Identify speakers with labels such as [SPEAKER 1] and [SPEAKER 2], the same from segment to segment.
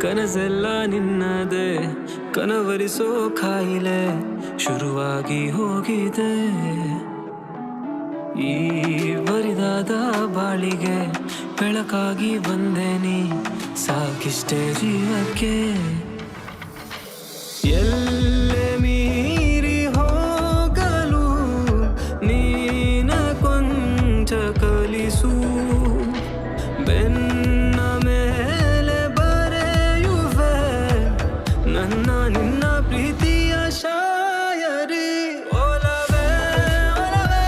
[SPEAKER 1] ಕನಸೆಲ್ಲ ನಿನ್ನದೇ ಕನವರಿಸೋ ಕಾಯಿಲೆ ಶುರುವಾಗಿ ಹೋಗಿದೆ. ಈ ಬರಿದಾದ ಬಾಳಿಗೆ ಬೆಳಕಾಗಿ ಬಂದೆ ನೀ, ಸಾಕಿಷ್ಟೇ ಜೀವಕ್ಕೆ. ಎಲ್ಲೆ ಮೀರಿ ಹೋಗಲು ನೀನ ಕೊಂಚ ಕಲಿಸು, ಬೆನ್ನ ಮೇಲೆ ಬರೆಯುವೆ ನನ್ನ ನಿನ್ನ ಪ್ರೀತಿಯ ಶಾಯರಿ. ಒಲವೇ ಒಲವೇ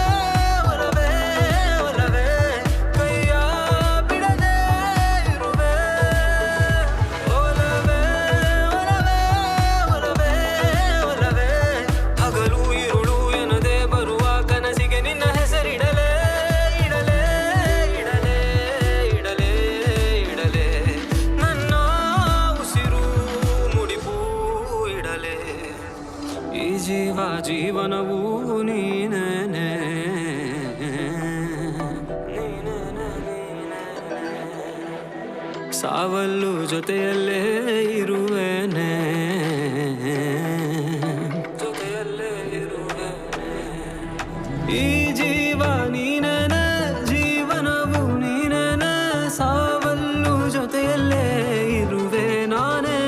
[SPEAKER 1] ಒಲವೇ ಒಲವೇ ಕೈಯ ಬಿಡದೆ ಇರುವೆ. ಒಲವೇ ಒಲವೇ ಒಲವೇ ಒಲವೇ ಹಗಲು ಇರುಳು ಎನ್ನದೆ ಬರುವ ಕನಸಿಗೆ ನಿನ್ನ ಹೆಸರಿಡಲೇ ಇಡಲೇ ಇಡಲೇ ಇಡಲೇ ಇಡಲೇ ನನ್ನ ಉಸಿರು ಮುಡಿಪು ಇಡಲೇ. ಈ ಜೀವ ಜೀವನವೂ ನೀನೇನೆ, ಸಾವಲ್ಲೂ ಜೊತೆಯಲ್ಲೇ ಇರುವೆನೆ, ಜೊತೆಯಲ್ಲೇ ಇರುವೆನೆ. ಈ ಜೀವ ನೀನೇನೆ, ಜೀವನವು ನೀನೇನೆ, ಸಾವಲ್ಲೂ ಜೊತೆಯಲ್ಲೇ ಇರುವೆ ನಾನೇ.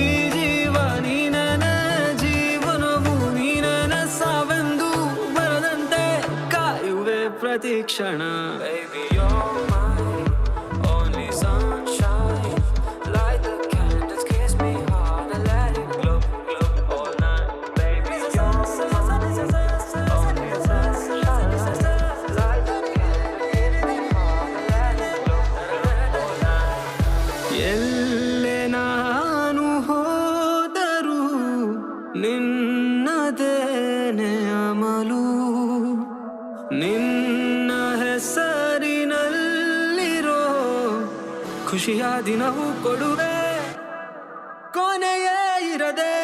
[SPEAKER 1] ಈ ಜೀವ ನೀನೇನೆ, ಜೀವನವು ನೀನೇನೆ, ಸಾವೆಂದು ಬರದಂತೆ ಕಾಯುವೆ ಪ್ರತಿ ಕ್ಷಣ. Baby, you're mine, only sunshine. Light the candles, kiss me hard and let it glow, glow all night. Baby, you're mine, only sunshine. Light the candles, kiss me hard and let it glow, glow all night. ಎಲ್ಲೆ ನಾನು ಹೋದರೂ ನಿನ್ನದೇನೆ ಅಮಲು, ನಿನ್ನ ಹೆಸರಿನಲ್ಲಿರೋ ಖುಷಿಯ ದಿನವೂ ಕೊಡುವೆ, ಕೊನೆಯೇ ಇರದೆ.